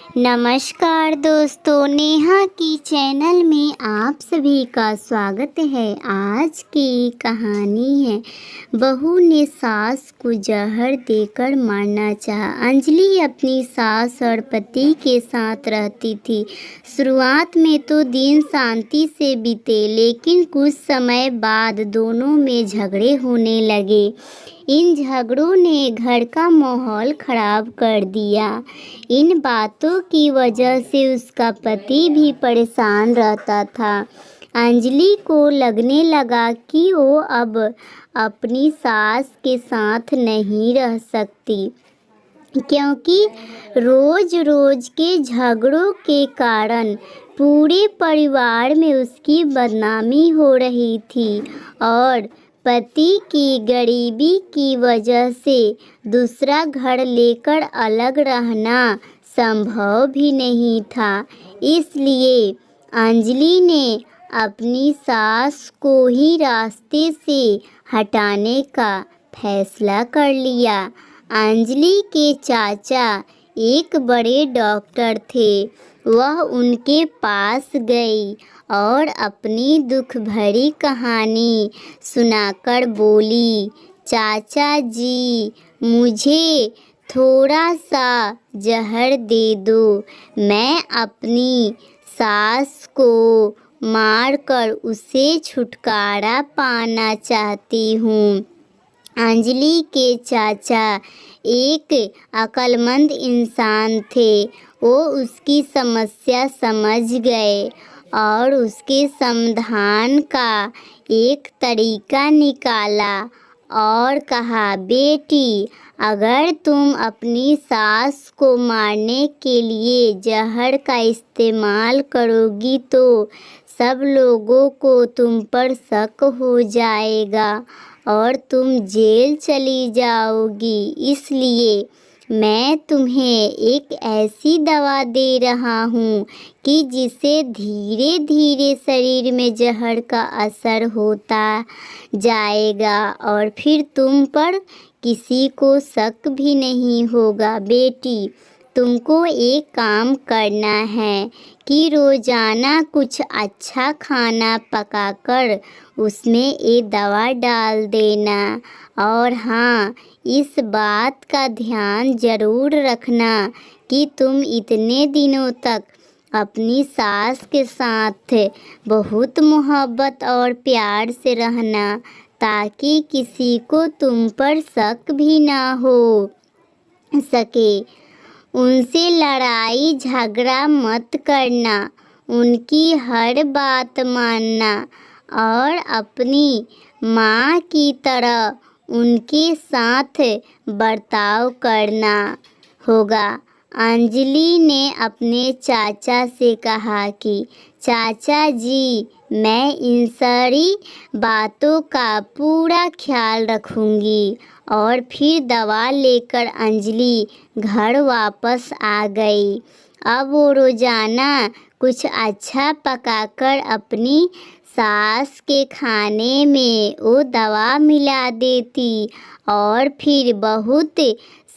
नमस्कार दोस्तों, नेहा की चैनल में आप सभी का स्वागत है। आज की कहानी है बहू ने सास को जहर देकर मारना चाहा। अंजलि अपनी सास और पति के साथ रहती थी। शुरुआत में तो दिन शांति से बीते, लेकिन कुछ समय बाद दोनों में झगड़े होने लगे। इन झगड़ों ने घर का माहौल खराब कर दिया। इन बातों की वजह से उसका पति भी परेशान रहता था। अंजलि को लगने लगा कि वो अब अपनी सास के साथ नहीं रह सकती, क्योंकि रोज रोज के झगड़ों के कारण पूरे परिवार में उसकी बदनामी हो रही थी और पति की गरीबी की वजह से दूसरा घर लेकर अलग रहना संभव भी नहीं था। इसलिए अंजलि ने अपनी सास को ही रास्ते से हटाने का फैसला कर लिया। अंजलि के चाचा एक बड़े डॉक्टर थे। वह उनके पास गई और अपनी दुख भरी कहानी सुनाकर बोली, चाचा जी, मुझे थोड़ा सा जहर दे दो। मैं अपनी सास को मारकर उसे छुटकारा पाना चाहती हूँ। अंजलि के चाचा एक अक्लमंद इंसान थे। वो उसकी समस्या समझ गए और उसके समाधान का एक तरीका निकाला और कहा, बेटी, अगर तुम अपनी सास को मारने के लिए जहर का इस्तेमाल करोगी तो सब लोगों को तुम पर शक हो जाएगा और तुम जेल चली जाओगी। इसलिए मैं तुम्हें एक ऐसी दवा दे रहा हूँ कि जिससे धीरे धीरे शरीर में जहर का असर होता जाएगा और फिर तुम पर किसी को शक भी नहीं होगा। बेटी, तुमको एक काम करना है कि रोज़ाना कुछ अच्छा खाना पकाकर उसमें ये दवा डाल देना। और हाँ, इस बात का ध्यान ज़रूर रखना कि तुम इतने दिनों तक अपनी सास के साथ बहुत मोहब्बत और प्यार से रहना, ताकि किसी को तुम पर शक भी ना हो सके। उनसे लड़ाई झगड़ा मत करना, उनकी हर बात मानना और अपनी माँ की तरह उनके साथ बर्ताव करना होगा। अंजलि ने अपने चाचा से कहा कि चाचा जी, मैं इन सारी बातों का पूरा ख्याल रखूंगी। और फिर दवा लेकर अंजलि घर वापस आ गई। अब वो रोज़ाना कुछ अच्छा पकाकर अपनी सास के खाने में वो दवा मिला देती और फिर बहुत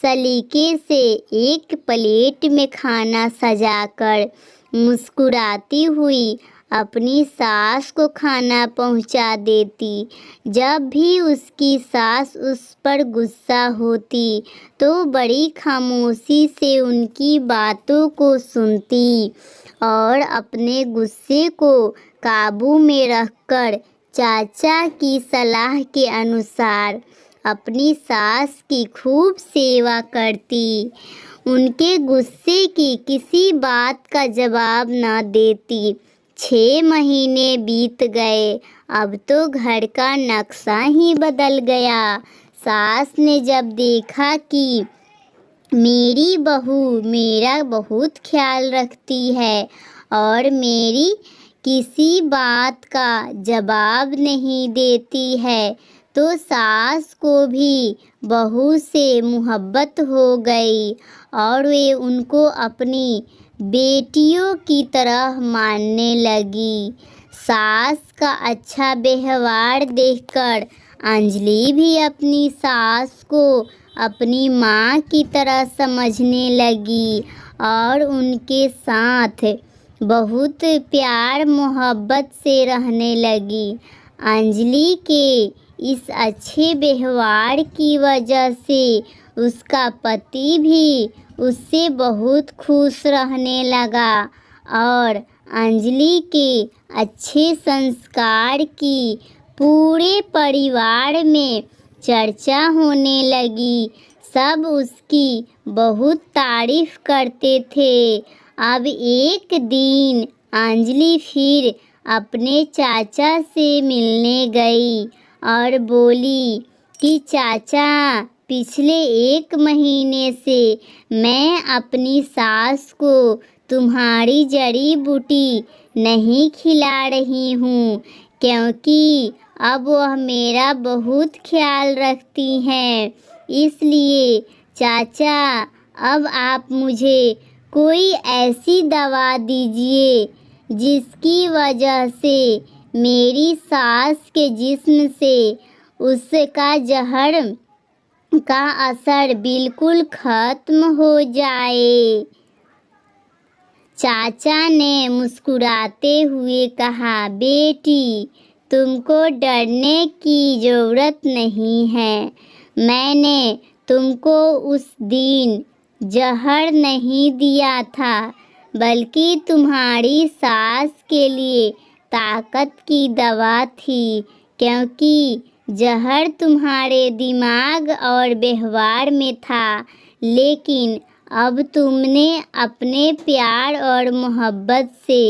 सलीके से एक प्लेट में खाना सजाकर मुस्कुराती हुई अपनी सास को खाना पहुंचा देती। जब भी उसकी सास उस पर गुस्सा होती तो बड़ी खामोशी से उनकी बातों को सुनती और अपने गुस्से को काबू में रखकर चाचा की सलाह के अनुसार अपनी सास की खूब सेवा करती। उनके गुस्से की किसी बात का जवाब न देती। 6 महीने बीत गए। अब तो घर का नक्शा ही बदल गया। सास ने जब देखा कि मेरी बहू मेरा बहुत ख्याल रखती है और मेरी किसी बात का जवाब नहीं देती है, तो सास को भी बहू से मोहब्बत हो गई और वे उनको अपनी बेटियों की तरह मानने लगी। सास का अच्छा व्यवहार देखकर अंजलि भी अपनी सास को अपनी माँ की तरह समझने लगी और उनके साथ बहुत प्यार मोहब्बत से रहने लगी। अंजलि के इस अच्छे व्यवहार की वजह से उसका पति भी उससे बहुत खुश रहने लगा और अंजलि के अच्छे संस्कार की पूरे परिवार में चर्चा होने लगी। सब उसकी बहुत तारीफ करते थे। अब एक दिन अंजलि फिर अपने चाचा से मिलने गई और बोली कि चाचा, पिछले 1 महीने से मैं अपनी सास को तुम्हारी जड़ी बूटी नहीं खिला रही हूँ, क्योंकि अब वह मेरा बहुत ख्याल रखती हैं। इसलिए चाचा, अब आप मुझे कोई ऐसी दवा दीजिए जिसकी वजह से मेरी सास के जिस्म से उसका जहर का असर बिल्कुल खत्म हो जाए। चाचा ने मुस्कुराते हुए कहा, बेटी, तुमको डरने की ज़रूरत नहीं है। मैंने तुमको उस दिन जहर नहीं दिया था, बल्कि तुम्हारी सास के लिए ताकत की दवा थी, क्योंकि जहर तुम्हारे दिमाग और व्यवहार में था, लेकिन अब तुमने अपने प्यार और मोहब्बत से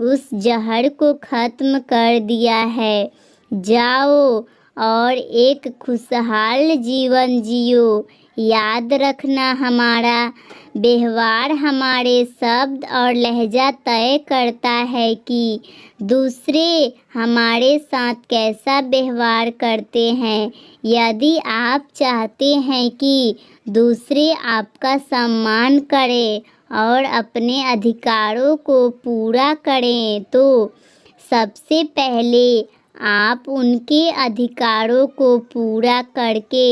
उस जहर को ख़त्म कर दिया है। जाओ और एक खुशहाल जीवन जियो। याद रखना, हमारा व्यवहार हमारे शब्द और लहजा तय करता है कि दूसरे हमारे साथ कैसा व्यवहार करते हैं। यदि आप चाहते हैं कि दूसरे आपका सम्मान करें और अपने अधिकारों को पूरा करें, तो सबसे पहले आप उनके अधिकारों को पूरा करके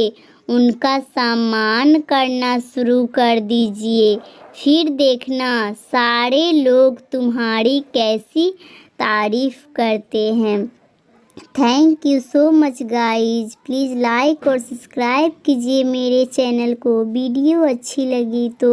उनका सम्मान करना शुरू कर दीजिए। फिर देखना, सारे लोग तुम्हारी कैसी तारीफ करते हैं। Thank you so much guys. Please like और सब्सक्राइब कीजिए मेरे चैनल को। वीडियो अच्छी लगी तो